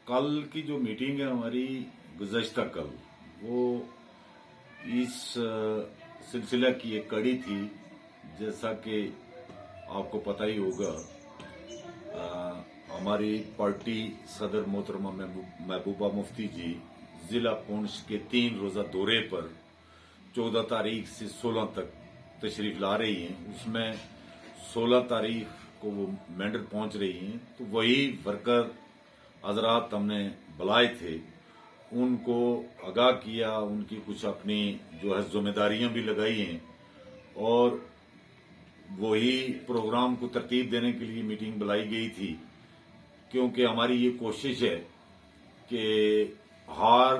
कल की जो मीटिंग है हमारी गुज़श्ता कल, वो इस सिलसिला की एक कड़ी थी। जैसा कि आपको पता ही होगा, हमारी पार्टी सदर मोहतरमा महबूबा मुफ्ती जी जिला पुंछ के 3 रोज़ा दौरे पर 14 तारीख से 16 तक तशरीफ ला रही हैं। उसमें 16 तारीख को वो मेंढर पहुंच रही हैं। तो वही वर्कर हजरात हमने बुलाए थे, उनको आगाह किया, उनकी कुछ अपनी जो है जिम्मेदारियां भी लगाई हैं और वही प्रोग्राम को तरतीब देने के लिए मीटिंग बुलाई गई थी। क्योंकि हमारी ये कोशिश है कि हर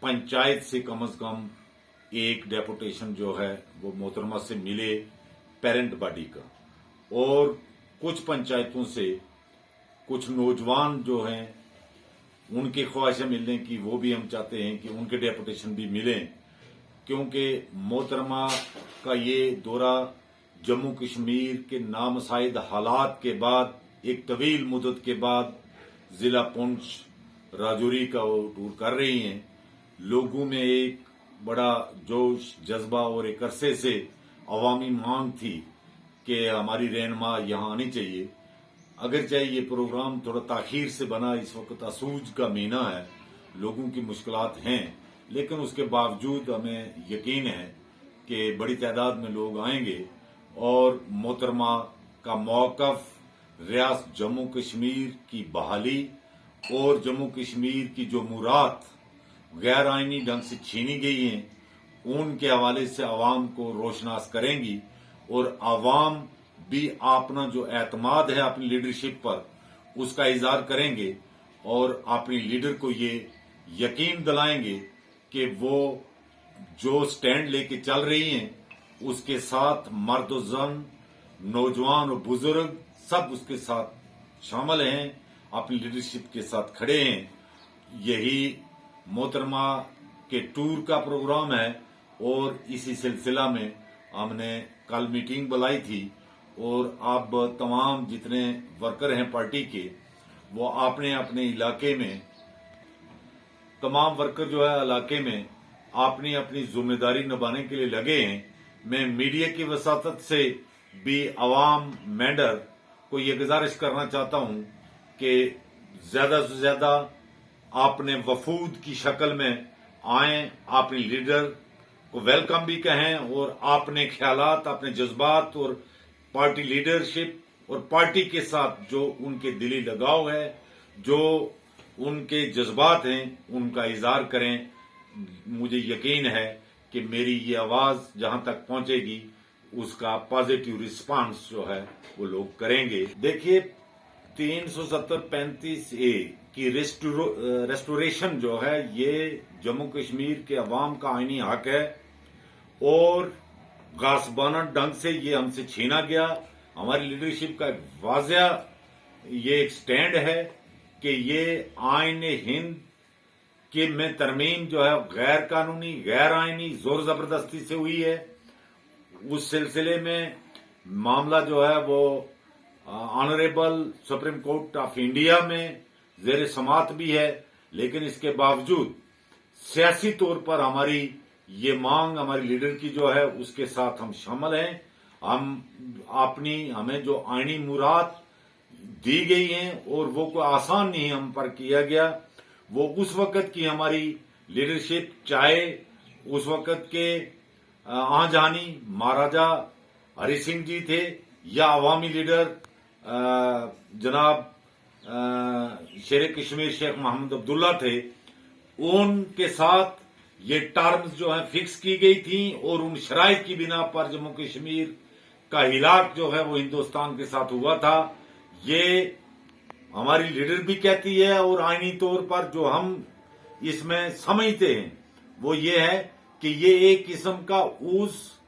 पंचायत से कम एक डेपुटेशन जो है वो मोहतरमा से मिले, पेरेंट बॉडी का, और कुछ पंचायतों से कुछ नौजवान जो हैं उनकी ख्वाहिशें मिलने की, वो भी हम चाहते हैं कि उनके डेपुटेशन भी मिलें। क्योंकि मोहतरमा का ये दौरा जम्मू कश्मीर के नामसाइद हालात के बाद, एक तवील मुद्दत के बाद जिला पुंछ राजौरी का वो टूर कर रही हैं। लोगों में एक बड़ा जोश, जज्बा और एक अरसे से अवामी मांग थी कि हमारी रहनुमा यहाँ आनी चाहिए। अगर चाहे ये प्रोग्राम थोड़ा ताखीर से बना, इस वक्त असूज का महीना है, लोगों की मुश्किलात हैं, लेकिन उसके बावजूद हमें यकीन है कि बड़ी तादाद में लोग आएंगे और मोहतरमा का मौकफ रियासत जम्मू कश्मीर की बहाली और जम्मू कश्मीर की जो मुराद गैर आईनी ढंग से छीनी गई हैं उनके हवाले से आवाम को रोशनास करेंगी और आवाम भी अपना जो एतमाद है अपनी लीडरशिप पर उसका इजहार करेंगे और अपनी लीडर को ये यकीन दिलाएंगे कि वो जो स्टैंड लेके चल रही हैं उसके साथ मर्द और जन, नौजवान और बुजुर्ग सब उसके साथ शामिल हैं, अपनी लीडरशिप के साथ खड़े हैं। यही मोहतरमा के टूर का प्रोग्राम है और इसी सिलसिला में हमने कल मीटिंग बुलाई थी और अब तमाम जितने वर्कर हैं पार्टी के, वो अपने अपने इलाके में, तमाम वर्कर जो है इलाके में अपनी अपनी जिम्मेदारी निभाने के लिए लगे हैं। मैं मीडिया की वसातत से भी अवाम मेंढर को ये गुजारिश करना चाहता हूं कि ज्यादा से ज्यादा आपने वफूद की शक्ल में आए, अपनी लीडर को वेलकम भी कहें और अपने ख्यालात, अपने जज्बात और पार्टी लीडरशिप और पार्टी के साथ जो उनके दिली लगाव है, जो उनके जज्बात हैं, उनका इजहार करें। मुझे यकीन है कि मेरी ये आवाज जहां तक पहुंचेगी उसका पॉजिटिव रिस्पांस जो है वो लोग करेंगे। देखिए, 370-35A की रेस्टोरेशन जो है ये जम्मू कश्मीर के अवाम का आईनी हक है और गासबाना ढंग से ये हमसे छीना गया। हमारी लीडरशिप का एक वाज़िया ये एक स्टैंड है कि ये आईन हिंद के में तरमीम जो है गैर कानूनी, गैर आईनी, जोर जबरदस्ती से हुई है। उस सिलसिले में मामला जो है वो honourable supreme court of India में जेर समात भी है, लेकिन इसके बावजूद सियासी तौर पर हमारी ये मांग, हमारी लीडर की जो है उसके साथ हम शामिल हैं। हमें जो आईनी मुराद दी गई हैं और वो कोई आसान नहीं हम पर किया गया। वो उस वक्त की हमारी लीडरशिप, चाहे उस वक्त के आजानी महाराजा हरि सिंह जी थे या अवामी लीडर जनाब शेर कश्मीर शेख मोहम्मद अब्दुल्ला थे, उनके साथ ये टर्म्स जो है फिक्स की गई थी और उन शराइत की बिना पर जम्मू कश्मीर का हिलाक जो है वो हिंदुस्तान के साथ हुआ था। ये हमारी लीडर भी कहती है और आईनी तौर पर जो हम इसमें समझते हैं वो ये है कि ये एक किस्म का उस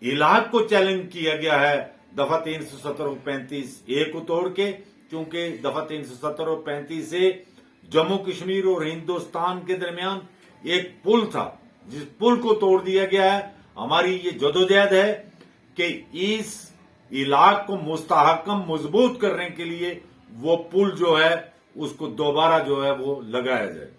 इलाक को चैलेंज किया गया है दफा 370 और 35A को तोड़ के, क्योंकि दफा 370 और 35 से जम्मू कश्मीर और हिंदुस्तान के दरमियान एक पुल था, जिस पुल को तोड़ दिया गया है। हमारी ये जदोजहद है कि इस इलाक को मुस्तहकम मजबूत करने के लिए वो पुल जो है اس کو دوبارہ جو ہے وہ لگایا جائے۔